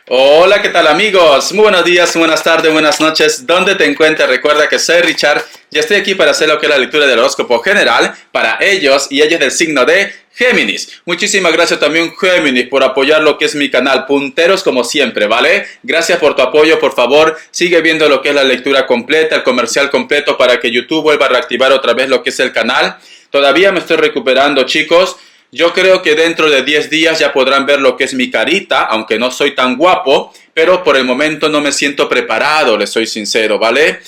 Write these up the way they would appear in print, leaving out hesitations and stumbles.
Hola, ¿qué tal amigos? Muy buenos días, buenas tardes, buenas noches. ¿Dónde te encuentras? Recuerda que soy Richard y estoy aquí para hacer lo que es la lectura del horóscopo general para ellos y ellas del signo de Géminis. Muchísimas gracias también Géminis por apoyar lo que es mi canal. Punteros como siempre, ¿vale? Gracias por tu apoyo, por favor. Sigue viendo lo que es la lectura completa, el comercial completo para que YouTube vuelva a reactivar otra vez lo que es el canal. Todavía me estoy recuperando, chicos. Yo creo que dentro de 10 días ya podrán ver lo que es mi carita, aunque no soy tan guapo, pero por el momento no me siento preparado, les soy sincero, ¿vale?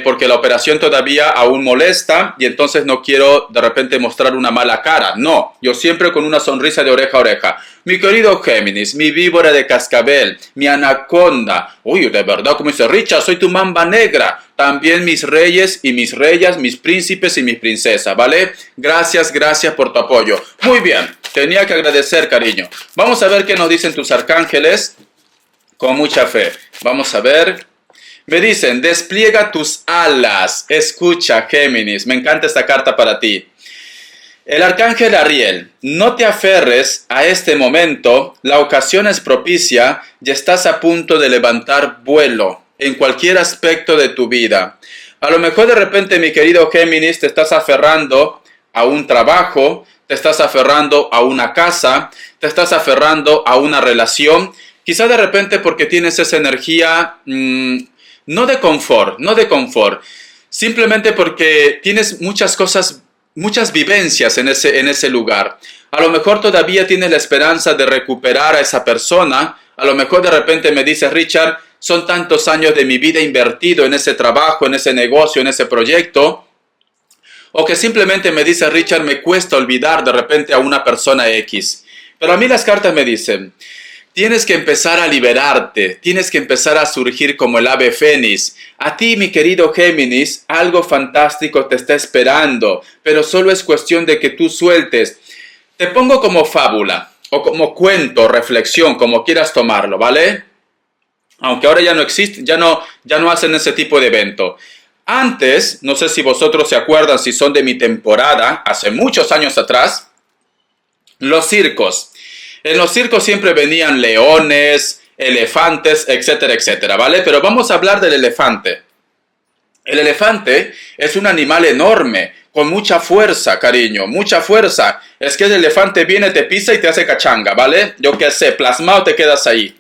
Porque la operación todavía aún molesta y entonces no quiero de repente mostrar una mala cara. No, yo siempre con una sonrisa de oreja a oreja. Mi querido Géminis, mi víbora de cascabel, mi anaconda. Uy, de verdad, como dice Richard, soy tu mamba negra. También mis reyes y mis reyas, mis príncipes y mis princesas, ¿vale? Gracias, gracias por tu apoyo. Muy bien, tenía que agradecer, cariño. Vamos a ver qué nos dicen tus arcángeles con mucha fe. Vamos a ver. Me dicen, despliega tus alas. Escucha, Géminis, me encanta esta carta para ti. El arcángel Ariel, no te aferres a este momento, la ocasión es propicia y estás a punto de levantar vuelo en cualquier aspecto de tu vida. A lo mejor de repente, mi querido Géminis, te estás aferrando a un trabajo, te estás aferrando a una casa, te estás aferrando a una relación, quizá de repente porque tienes esa energía, no de confort, simplemente porque tienes muchas cosas, muchas vivencias en ese lugar. A lo mejor todavía tienes la esperanza de recuperar a esa persona. A lo mejor de repente me dices, Richard, son tantos años de mi vida invertido en ese trabajo, en ese negocio, en ese proyecto. O que simplemente me dices, Richard, me cuesta olvidar de repente a una persona X. Pero a mí las cartas me dicen, tienes que empezar a liberarte, tienes que empezar a surgir como el ave fénix. A ti, mi querido Géminis, algo fantástico te está esperando, pero solo es cuestión de que tú sueltes. Te pongo como fábula, o como cuento, reflexión, como quieras tomarlo, ¿vale? Aunque ahora ya no existe, ya no hacen ese tipo de evento. Antes, no sé si vosotros se acuerdan, si son de mi temporada, hace muchos años atrás, los circos. En los circos siempre venían leones, elefantes, etcétera, etcétera, ¿vale? Pero vamos a hablar del elefante. El elefante es un animal enorme, con mucha fuerza, cariño, mucha fuerza. Es que el elefante viene, te pisa y te hace cachanga, ¿vale? Yo qué sé, plasmado te quedas ahí.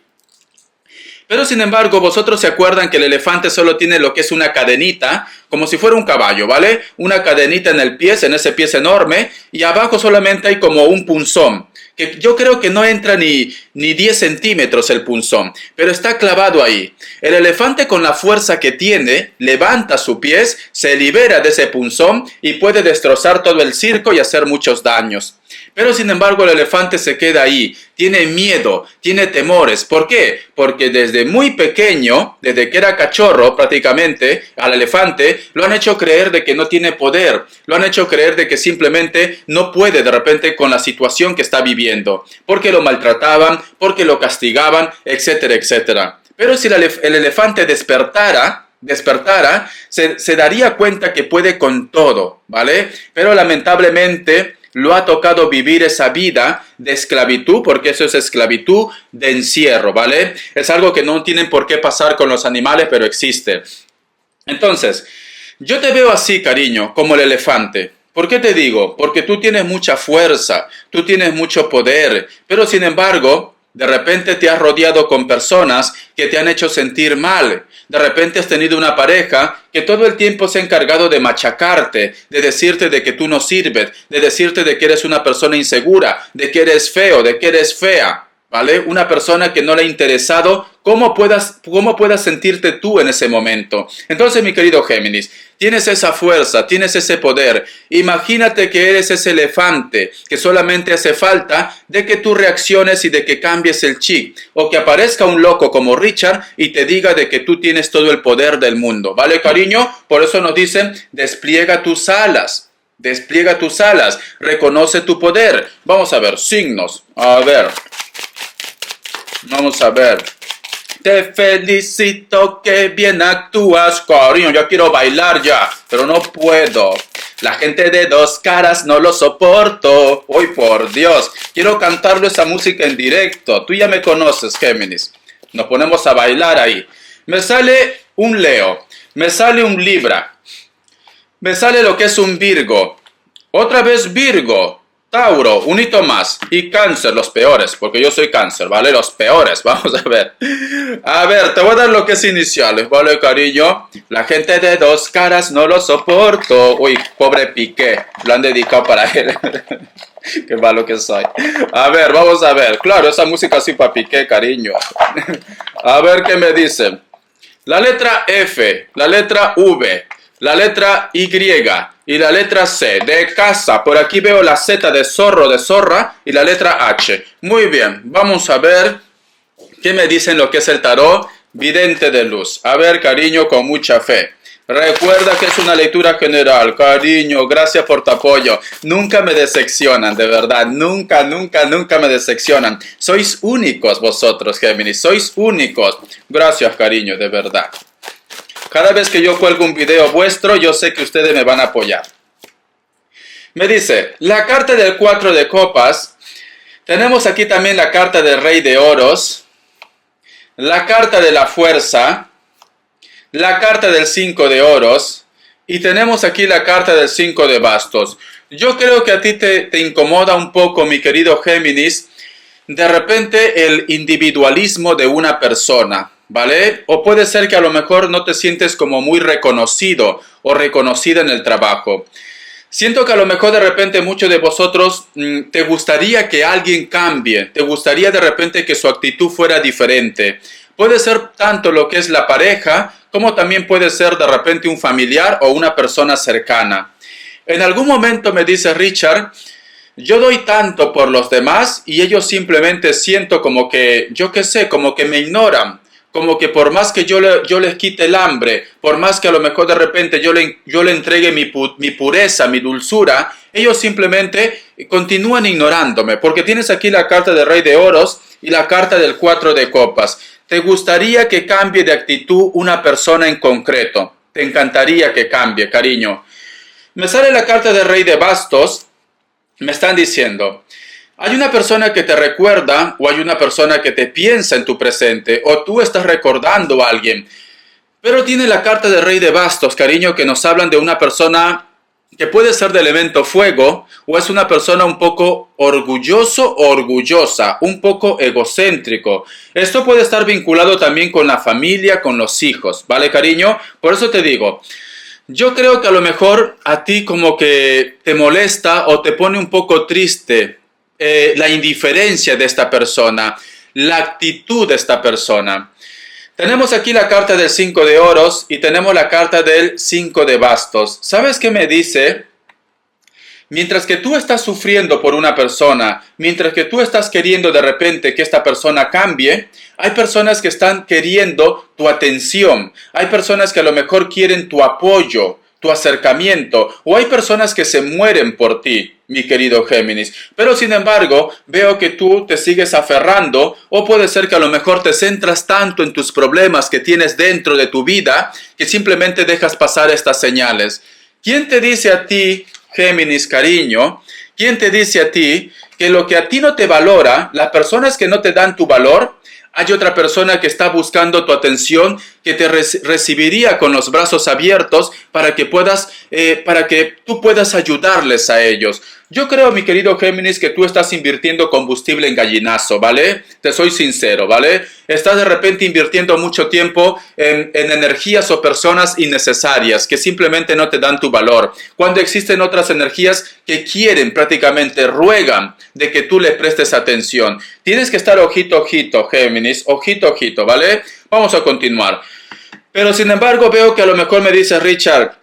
Pero sin embargo, vosotros se acuerdan que el elefante solo tiene lo que es una cadenita, como si fuera un caballo, ¿vale? Una cadenita en el pie, en ese pie enorme, y abajo solamente hay como un punzón, que yo creo que no entra ni 10 centímetros el punzón, pero está clavado ahí. El elefante con la fuerza que tiene, levanta su pie, se libera de ese punzón y puede destrozar todo el circo y hacer muchos daños. Pero sin embargo el elefante se queda ahí, tiene miedo, tiene temores. ¿Por qué? Porque desde muy pequeño, desde que era cachorro prácticamente, al elefante lo han hecho creer de que no tiene poder, lo han hecho creer de que simplemente no puede de repente con la situación que está viviendo, porque lo maltrataban, porque lo castigaban, etcétera, etcétera. Pero si el elefante despertara, se daría cuenta que puede con todo, ¿vale? Pero lamentablemente lo ha tocado vivir esa vida de esclavitud, porque eso es esclavitud de encierro, ¿vale? Es algo que no tienen por qué pasar con los animales, pero existe. Entonces, yo te veo así, cariño, como el elefante. ¿Por qué te digo? Porque tú tienes mucha fuerza, tú tienes mucho poder, pero sin embargo, de repente te has rodeado con personas que te han hecho sentir mal. De repente has tenido una pareja que todo el tiempo se ha encargado de machacarte, de decirte de que tú no sirves, de decirte de que eres una persona insegura, de que eres feo, de que eres fea, ¿vale? Una persona que no le ha interesado cómo puedas sentirte tú en ese momento. Entonces, mi querido Géminis, tienes esa fuerza, tienes ese poder. Imagínate que eres ese elefante, que solamente hace falta de que tú reacciones y de que cambies el chip. O que aparezca un loco como Richard y te diga de que tú tienes todo el poder del mundo. ¿Vale, cariño? Por eso nos dicen, despliega tus alas. Despliega tus alas. Reconoce tu poder. Vamos a ver, signos. Vamos a ver. Te felicito, que bien actúas, cariño. Yo quiero bailar ya, pero no puedo. La gente de dos caras no lo soporto. Uy, por Dios. Quiero cantarlo esa música en directo. Tú ya me conoces, Géminis. Nos ponemos a bailar ahí. Me sale un Leo, me sale un Libra, me sale lo que es un Virgo, otra vez Virgo, Tauro, un hito más, y Cáncer, los peores, porque yo soy Cáncer, ¿vale? Los peores, vamos a ver. A ver, te voy a dar lo que es iniciales, ¿vale, cariño? La gente de dos caras no lo soporto. Uy, pobre Piqué, lo han dedicado para él. Qué malo que soy. A ver, vamos a ver. Claro, esa música así para Piqué, cariño. A ver qué me dicen. La letra F, la letra V, la letra Y y la letra C de casa. Por aquí veo la Z de zorro, de zorra y la letra H. Muy bien, vamos a ver qué me dicen lo que es el tarot vidente de luz. A ver, cariño, con mucha fe. Recuerda que es una lectura general, cariño, gracias por tu apoyo. Nunca me decepcionan, de verdad, nunca me decepcionan. Sois únicos vosotros, Géminis, sois únicos. Gracias, cariño, de verdad. Cada vez que yo cuelgo un video vuestro, yo sé que ustedes me van a apoyar. Me dice, la carta del 4 de copas, tenemos aquí también la carta del Rey de Oros, la carta de la fuerza, la carta del 5 de oros y tenemos aquí la carta del 5 de bastos. Yo creo que a ti te incomoda un poco, mi querido Géminis, de repente el individualismo de una persona, ¿vale? O puede ser que a lo mejor no te sientes como muy reconocido o reconocida en el trabajo. Siento que a lo mejor de repente muchos de vosotros te gustaría que alguien cambie, te gustaría de repente que su actitud fuera diferente. Puede ser tanto lo que es la pareja, como también puede ser de repente un familiar o una persona cercana. En algún momento me dice Richard, yo doy tanto por los demás y ellos simplemente siento como que, yo qué sé, como que me ignoran. Como que por más que yo les quite el hambre, por más que a lo mejor de repente yo le entregue mi pureza, mi dulzura, ellos simplemente continúan ignorándome. Porque tienes aquí la carta del Rey de Oros y la carta del 4 de copas. ¿Te gustaría que cambie de actitud una persona en concreto? Te encantaría que cambie, cariño. Me sale la carta del Rey de Bastos. Me están diciendo, hay una persona que te recuerda o hay una persona que te piensa en tu presente o tú estás recordando a alguien. Pero tiene la carta del Rey de Bastos, cariño, que nos hablan de una persona que puede ser de elemento fuego o es una persona un poco orgulloso o orgullosa, un poco egocéntrico. Esto puede estar vinculado también con la familia, con los hijos, ¿vale, cariño? Por eso te digo, yo creo que a lo mejor a ti como que te molesta o te pone un poco triste la indiferencia de esta persona, la actitud de esta persona. Tenemos aquí la carta del 5 de oros y tenemos la carta del 5 de bastos. ¿Sabes qué me dice? Mientras que tú estás sufriendo por una persona, mientras que tú estás queriendo de repente que esta persona cambie, hay personas que están queriendo tu atención, hay personas que a lo mejor quieren tu apoyo, tu acercamiento, o hay personas que se mueren por ti, mi querido Géminis. Pero sin embargo, veo que tú te sigues aferrando, o puede ser que a lo mejor te centras tanto en tus problemas que tienes dentro de tu vida, que simplemente dejas pasar estas señales. ¿Quién te dice a ti, Géminis, cariño? ¿Quién te dice a ti que lo que a ti no te valora, las personas que no te dan tu valor, hay otra persona que está buscando tu atención, que te recibiría con los brazos abiertos para que tú puedas ayudarles a ellos? Yo creo, mi querido Géminis, que tú estás invirtiendo combustible en gallinazo, ¿vale? Te soy sincero, ¿vale? Estás de repente invirtiendo mucho tiempo en energías o personas innecesarias que simplemente no te dan tu valor. Cuando existen otras energías que quieren, prácticamente ruegan de que tú le prestes atención. Tienes que estar ojito, ojito, Géminis, ojito, ojito, ¿vale? Vamos a continuar. Pero sin embargo veo que a lo mejor me dice Richard,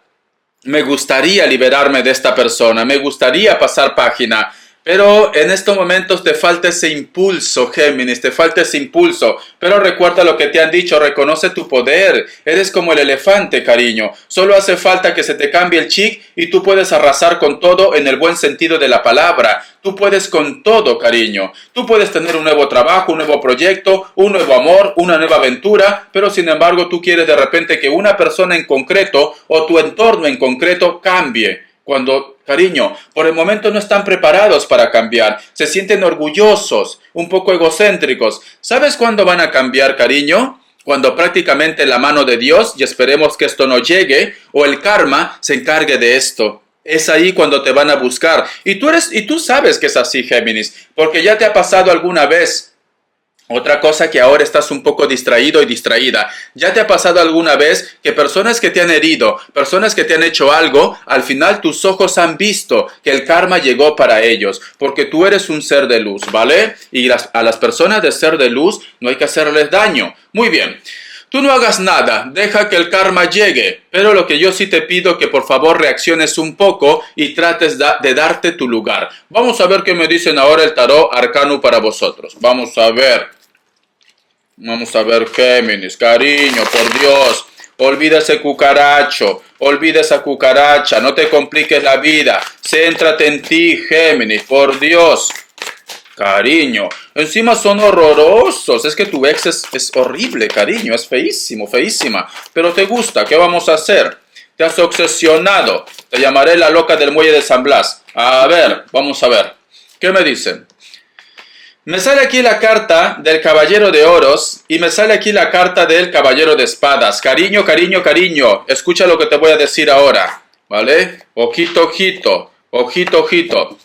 me gustaría liberarme de esta persona, me gustaría pasar página, pero en estos momentos te falta ese impulso, Géminis, te falta ese impulso. Pero recuerda lo que te han dicho, reconoce tu poder, eres como el elefante, cariño. Solo hace falta que se te cambie el chip y tú puedes arrasar con todo en el buen sentido de la palabra. Tú puedes con todo, cariño. Tú puedes tener un nuevo trabajo, un nuevo proyecto, un nuevo amor, una nueva aventura, pero sin embargo tú quieres de repente que una persona en concreto o tu entorno en concreto cambie. Cariño, por el momento no están preparados para cambiar, se sienten orgullosos, un poco egocéntricos. ¿Sabes cuándo van a cambiar, cariño? Cuando prácticamente la mano de Dios, y esperemos que esto no llegue, o el karma se encargue de esto. Es ahí cuando te van a buscar. Y tú sabes que es así, Géminis, porque ya te ha pasado alguna vez. Otra cosa que ahora estás un poco distraído y distraída. ¿Ya te ha pasado alguna vez que personas que te han herido, personas que te han hecho algo, al final tus ojos han visto que el karma llegó para ellos? Porque tú eres un ser de luz, ¿vale? Y a las personas de ser de luz no hay que hacerles daño. Muy bien. Tú no hagas nada, deja que el karma llegue, pero lo que yo sí te pido que por favor reacciones un poco y trates de darte tu lugar. Vamos a ver qué me dicen ahora el tarot arcano para vosotros. Vamos a ver, Géminis, cariño, por Dios, olvida ese cucaracho, olvida esa cucaracha, no te compliques la vida, céntrate en ti, Géminis, por Dios. Cariño, encima son horrorosos, es que tu ex es horrible, cariño, es feísimo, feísima, pero te gusta, ¿qué vamos a hacer? Te has obsesionado, te llamaré la loca del muelle de San Blas. A ver, vamos a ver, ¿qué me dicen? Me sale aquí la carta del caballero de oros y me sale aquí la carta del caballero de espadas. Cariño, cariño, cariño, escucha lo que te voy a decir ahora, ¿vale? Ojito, ojito, ojito, ojito.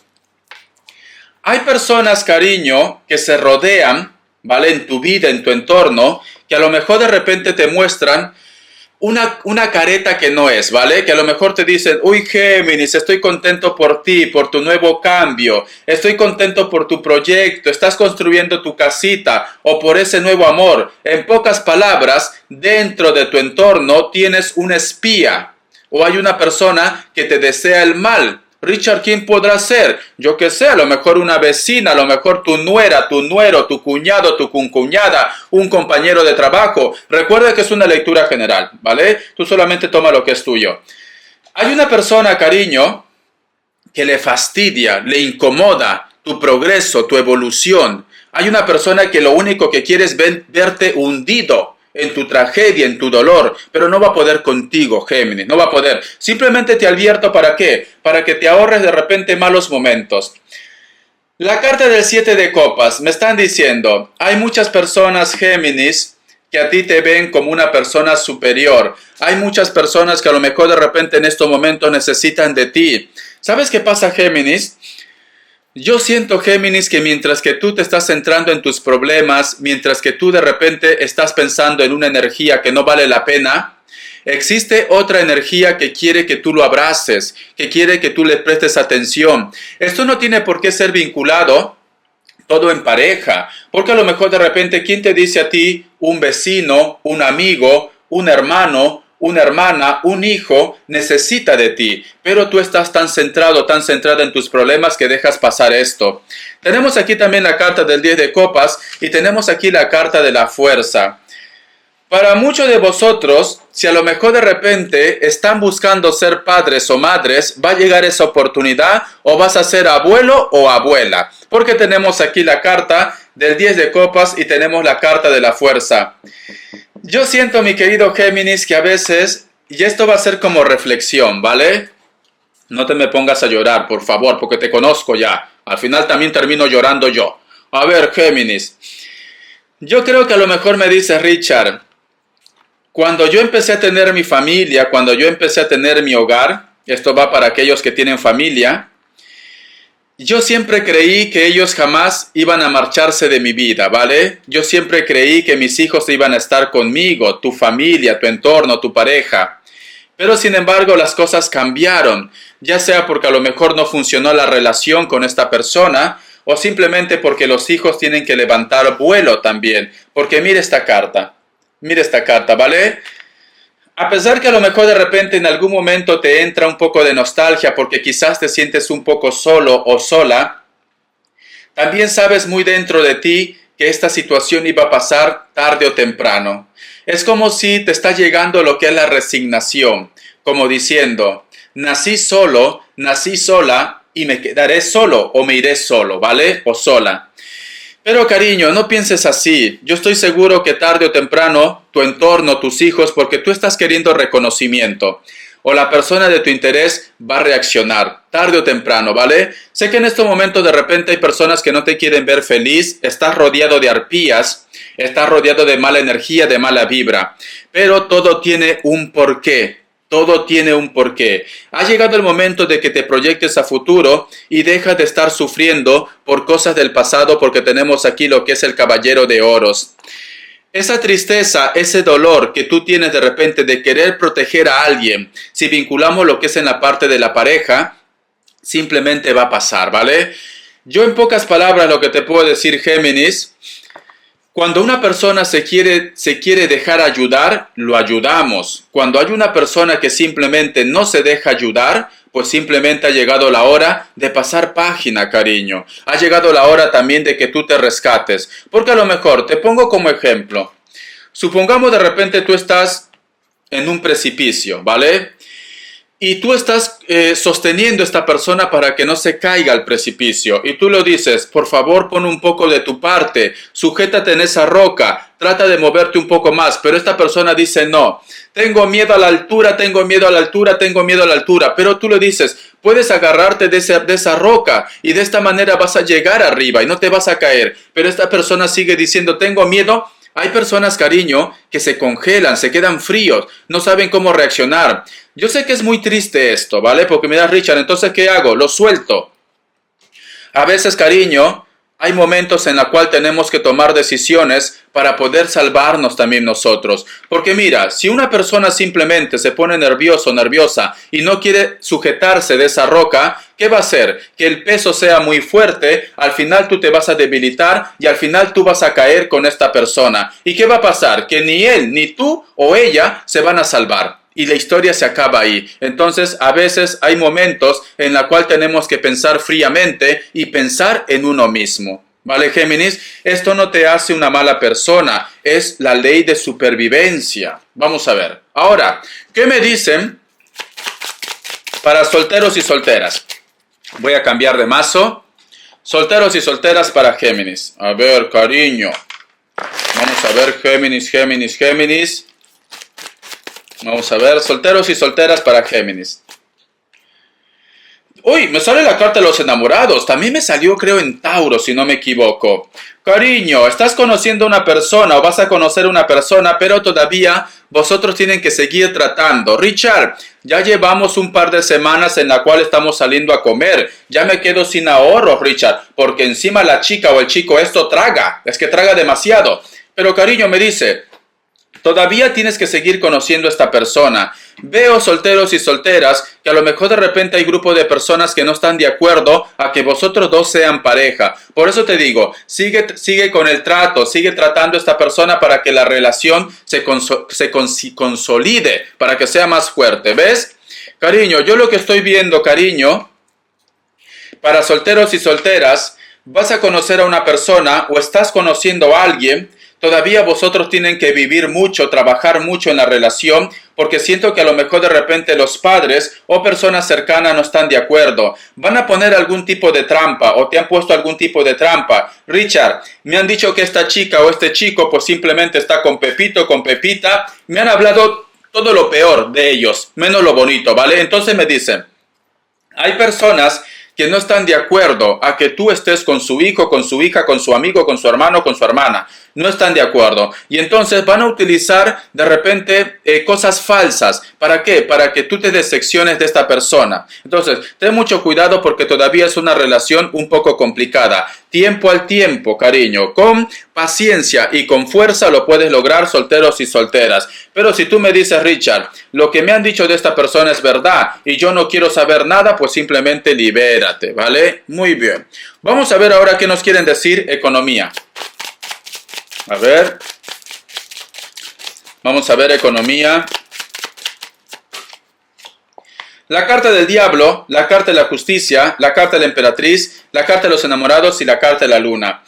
Hay personas, cariño, que se rodean, ¿vale? En tu vida, en tu entorno, que a lo mejor de repente te muestran una careta que no es, ¿vale? Que a lo mejor te dicen, uy, Géminis, estoy contento por ti, por tu nuevo cambio, estoy contento por tu proyecto, estás construyendo tu casita o por ese nuevo amor. En pocas palabras, dentro de tu entorno tienes un espía o hay una persona que te desea el mal. Richard, ¿quién podrá ser? Yo qué sé, a lo mejor una vecina, a lo mejor tu nuera, tu nuero, tu cuñado, tu concuñada, un compañero de trabajo. Recuerda que es una lectura general, ¿vale? Tú solamente toma lo que es tuyo. Hay una persona, cariño, que le fastidia, le incomoda tu progreso, tu evolución. Hay una persona que lo único que quiere es verte hundido en tu tragedia, en tu dolor, pero no va a poder contigo, Géminis, no va a poder. Simplemente te advierto ¿para qué? Para que te ahorres de repente malos momentos. La carta del 7 de copas, me están diciendo, hay muchas personas, Géminis, que a ti te ven como una persona superior. Hay muchas personas que a lo mejor de repente en estos momentos necesitan de ti. ¿Sabes qué pasa, Géminis? Yo siento, Géminis, que mientras que tú te estás centrando en tus problemas, mientras que tú de repente estás pensando en una energía que no vale la pena, existe otra energía que quiere que tú lo abraces, que quiere que tú le prestes atención. Esto no tiene por qué ser vinculado todo en pareja, porque a lo mejor de repente, ¿quién te dice a ti? Un vecino, un amigo, un hermano, una hermana, un hijo necesita de ti, pero tú estás tan centrado, tan centrada en tus problemas que dejas pasar esto. Tenemos aquí también la carta del 10 de copas y tenemos aquí la carta de la fuerza. Para muchos de vosotros, si a lo mejor de repente están buscando ser padres o madres, va a llegar esa oportunidad o vas a ser abuelo o abuela, porque tenemos aquí la carta del 10 de copas y tenemos la carta de la fuerza. Yo siento, mi querido Géminis, que a veces, y esto va a ser como reflexión, ¿vale? No te me pongas a llorar, por favor, porque te conozco ya. Al final también termino llorando yo. A ver, Géminis, yo creo que a lo mejor me dice Richard, cuando yo empecé a tener mi familia, cuando yo empecé a tener mi hogar, esto va para aquellos que tienen familia, yo siempre creí que ellos jamás iban a marcharse de mi vida, ¿vale? Yo siempre creí que mis hijos iban a estar conmigo, tu familia, tu entorno, tu pareja. Pero sin embargo las cosas cambiaron, ya sea porque a lo mejor no funcionó la relación con esta persona o simplemente porque los hijos tienen que levantar vuelo también. Porque mira esta carta, ¿vale? A pesar que a lo mejor de repente en algún momento te entra un poco de nostalgia porque quizás te sientes un poco solo o sola, también sabes muy dentro de ti que esta situación iba a pasar tarde o temprano. Es como si te está llegando lo que es la resignación, como diciendo, nací solo, nací sola y me quedaré solo o me iré solo, ¿vale? O sola. Pero cariño, no pienses así. Yo estoy seguro que tarde o temprano tu entorno, tus hijos, porque tú estás queriendo reconocimiento. o la persona de tu interés va a reaccionar, tarde o temprano, ¿vale? Sé que en estos momentos de repente hay personas que no te quieren ver feliz, estás rodeado de arpías, estás rodeado de mala energía, de mala vibra, pero todo tiene un porqué. Todo tiene un porqué. Ha llegado el momento de que te proyectes a futuro y dejas de estar sufriendo por cosas del pasado, porque tenemos aquí lo que es el caballero de oros. Esa tristeza, ese dolor que tú tienes de repente de querer proteger a alguien, si vinculamos lo que es en la parte de la pareja, simplemente va a pasar, ¿vale? Yo en pocas palabras lo que te puedo decir, Géminis, cuando una persona se quiere dejar ayudar, lo ayudamos. Cuando hay una persona que simplemente no se deja ayudar, pues simplemente ha llegado la hora de pasar página, cariño. Ha llegado la hora también de que tú te rescates. Porque a lo mejor, te pongo como ejemplo. Supongamos de repente tú estás en un precipicio, ¿vale? Y tú estás sosteniendo a esta persona para que no se caiga al precipicio. Y tú lo dices, por favor, pon un poco de tu parte, sujétate en esa roca, trata de moverte un poco más. Pero esta persona dice, no, tengo miedo a la altura, tengo miedo a la altura, tengo miedo a la altura. Pero tú le dices, puedes agarrarte de esa roca y de esta manera vas a llegar arriba y no te vas a caer. Pero esta persona sigue diciendo, tengo miedo. Hay personas, cariño, que se congelan, se quedan fríos, no saben cómo reaccionar. Yo sé que es muy triste esto, ¿vale? Porque me da Richard, entonces ¿qué hago? Lo suelto. A veces, cariño, hay momentos en los cuales tenemos que tomar decisiones para poder salvarnos también nosotros. Porque mira, si una persona simplemente se pone nervioso o nerviosa y no quiere sujetarse de esa roca, ¿qué va a hacer? Que el peso sea muy fuerte, al final tú te vas a debilitar y al final tú vas a caer con esta persona. ¿Y qué va a pasar? Que ni él, ni tú o ella se van a salvar. Y la historia se acaba ahí. Entonces, a veces hay momentos en los cuales tenemos que pensar fríamente y pensar en uno mismo. ¿Vale, Géminis? Esto no te hace una mala persona. Es la ley de supervivencia. Vamos a ver. Ahora, ¿qué me dicen para solteros y solteras? Voy a cambiar de mazo. Solteros y solteras para Géminis. A ver, cariño. Vamos a ver, Géminis, Géminis, Géminis. Vamos a ver, solteros y solteras para Géminis. Uy, me sale la carta de los enamorados. También me salió, creo, en Tauro, si no me equivoco. Cariño, estás conociendo a una persona o vas a conocer a una persona, pero todavía vosotros tienen que seguir tratando. Richard, ya llevamos un par de semanas en la cual estamos saliendo a comer. Ya me quedo sin ahorros, Richard, porque encima la chica o el chico esto traga. Es que traga demasiado. Pero cariño, me dice, todavía tienes que seguir conociendo a esta persona. Veo solteros y solteras que a lo mejor de repente hay grupo de personas que no están de acuerdo a que vosotros dos sean pareja. Por eso te digo, sigue con el trato, sigue tratando a esta persona para que la relación se consolide, para que sea más fuerte. ¿Ves? Cariño, yo lo que estoy viendo, cariño, para solteros y solteras, vas a conocer a una persona o estás conociendo a alguien. Todavía vosotros tienen que vivir mucho, trabajar mucho en la relación, porque siento que a lo mejor de repente los padres o personas cercanas no están de acuerdo. Van a poner algún tipo de trampa o te han puesto algún tipo de trampa. Richard, me han dicho que esta chica o este chico pues simplemente está con Pepito, con Pepita. Me han hablado todo lo peor de ellos, menos lo bonito, ¿vale? Entonces me dicen, hay personas que no están de acuerdo a que tú estés con su hijo, con su hija, con su amigo, con su hermano, con su hermana. No están de acuerdo. Y entonces van a utilizar de repente cosas falsas. ¿Para qué? Para que tú te decepciones de esta persona. Entonces, ten mucho cuidado porque todavía es una relación un poco complicada. Tiempo al tiempo, cariño. Con paciencia y con fuerza lo puedes lograr, solteros y solteras. Pero si tú me dices, Richard, lo que me han dicho de esta persona es verdad y yo no quiero saber nada, pues simplemente libérate, ¿vale? Muy bien. Vamos a ver ahora qué nos quieren decir economía. A ver. Vamos a ver economía. La carta del diablo, la carta de la justicia, la carta de la emperatriz, la carta de los enamorados y la carta de la luna.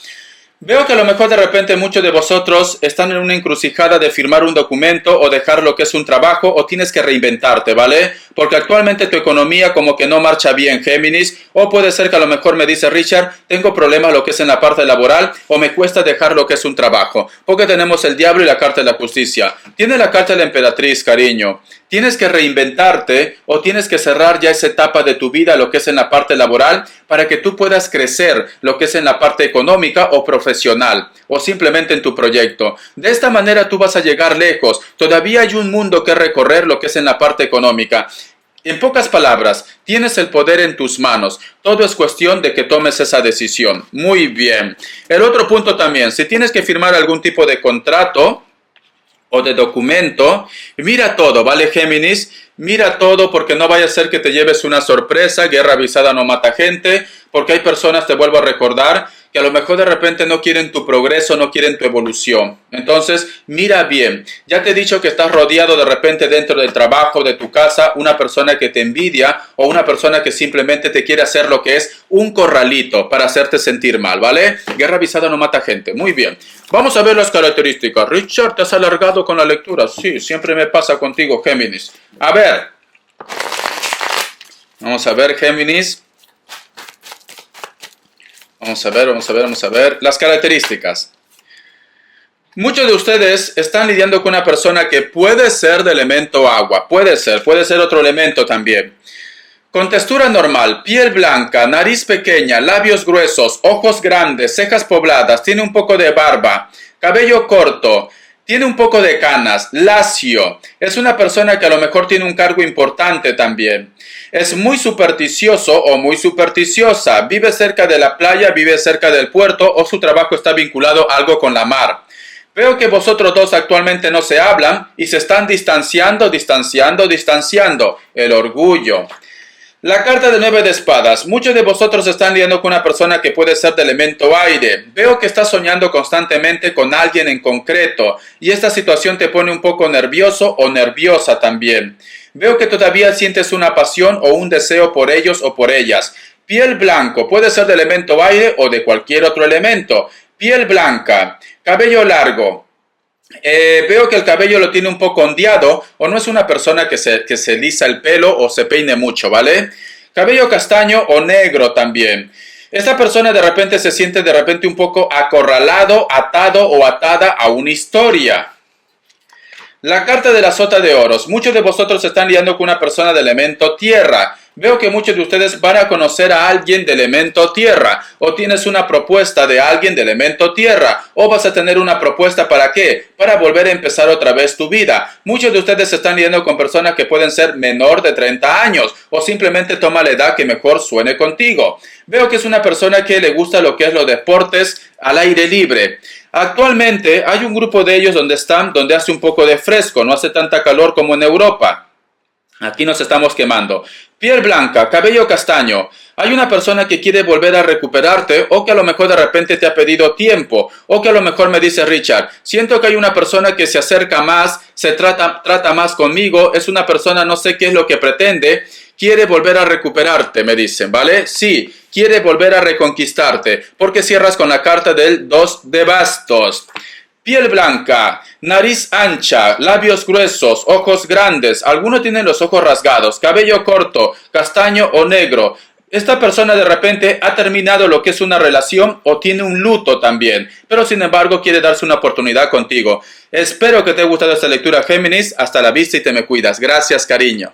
Veo que a lo mejor de repente muchos de vosotros están en una encrucijada de firmar un documento o dejar lo que es un trabajo o tienes que reinventarte, ¿vale? Porque actualmente tu economía como que no marcha bien, Géminis, o puede ser que a lo mejor me dice Richard, tengo problemas lo que es en la parte laboral o me cuesta dejar lo que es un trabajo, porque tenemos el diablo y la carta de la justicia. Tiene la carta de la emperatriz, cariño. tienes que reinventarte o tienes que cerrar ya esa etapa de tu vida, lo que es en la parte laboral, para que tú puedas crecer, lo que es en la parte económica o profesional, o simplemente en tu proyecto. De esta manera tú vas a llegar lejos. Todavía hay un mundo que recorrer, lo que es en la parte económica. En pocas palabras, tienes el poder en tus manos. Todo es cuestión de que tomes esa decisión. Muy bien. El otro punto también, si tienes que firmar algún tipo de contrato o de documento, mira todo, ¿vale, Géminis? Mira todo porque no vaya a ser que te lleves una sorpresa. Guerra avisada no mata gente, porque hay personas, te vuelvo a recordar, que a lo mejor de repente no quieren tu progreso, no quieren tu evolución. Entonces, mira bien. Ya te he dicho que estás rodeado de repente dentro del trabajo, de tu casa, una persona que te envidia o una persona que simplemente te quiere hacer lo que es un corralito para hacerte sentir mal, ¿vale? Guerra avisada no mata gente. Muy bien. Vamos a ver las características. Richard, ¿te has alargado con la lectura? Sí, siempre me pasa contigo, Géminis. A ver. Vamos a ver, Géminis. Vamos a ver. Las características. Muchos de ustedes están lidiando con una persona que puede ser de elemento agua. Puede ser otro elemento también. Con textura normal, piel blanca, nariz pequeña, labios gruesos, ojos grandes, cejas pobladas, tiene un poco de barba, cabello corto, tiene un poco de canas, lacio. Es una persona que a lo mejor tiene un cargo importante también. Es muy supersticioso o muy supersticiosa. Vive cerca de la playa, vive cerca del puerto o su trabajo está vinculado a algo con la mar. Veo que vosotros dos actualmente no se hablan y se están distanciando. El orgullo. La carta de 9 de espadas. Muchos de vosotros están lidiando con una persona que puede ser de elemento aire. Veo que estás soñando constantemente con alguien en concreto y esta situación te pone un poco nervioso o nerviosa también. Veo que todavía sientes una pasión o un deseo por ellos o por ellas. Piel blanco, puede ser de elemento aire o de cualquier otro elemento. Piel blanca, cabello largo. Veo que el cabello lo tiene un poco ondeado o no es una persona que se lisa el pelo o se peine mucho, ¿vale? Cabello castaño o negro también. Esta persona de repente se siente un poco acorralado, atado o atada a una historia. La carta de la sota de oros. Muchos de vosotros están lidiando con una persona de elemento tierra. Veo que muchos de ustedes van a conocer a alguien de elemento tierra. O tienes una propuesta de alguien de elemento tierra. O vas a tener una propuesta ¿para qué? Para volver a empezar otra vez tu vida. Muchos de ustedes están lidiando con personas que pueden ser menor de 30 años. O simplemente toma la edad que mejor suene contigo. Veo que es una persona que le gusta lo que es los deportes al aire libre. Actualmente hay un grupo de ellos donde hace un poco de fresco, no hace tanta calor como en Europa. Aquí nos estamos quemando. Piel blanca, cabello castaño. Hay una persona que quiere volver a recuperarte o que a lo mejor de repente te ha pedido tiempo. O que a lo mejor me dice Richard, siento que hay una persona que se acerca más, se trata más conmigo, es una persona, no sé qué es lo que pretende. Quiere volver a recuperarte, me dicen, ¿vale? Sí, quiere volver a reconquistarte, porque cierras con la carta del 2 de bastos. Piel blanca, nariz ancha, labios gruesos, ojos grandes, algunos tienen los ojos rasgados, cabello corto, castaño o negro. Esta persona de repente ha terminado lo que es una relación o tiene un luto también, pero sin embargo quiere darse una oportunidad contigo. Espero que te haya gustado esta lectura, Géminis. Hasta la vista y te me cuidas. Gracias, cariño.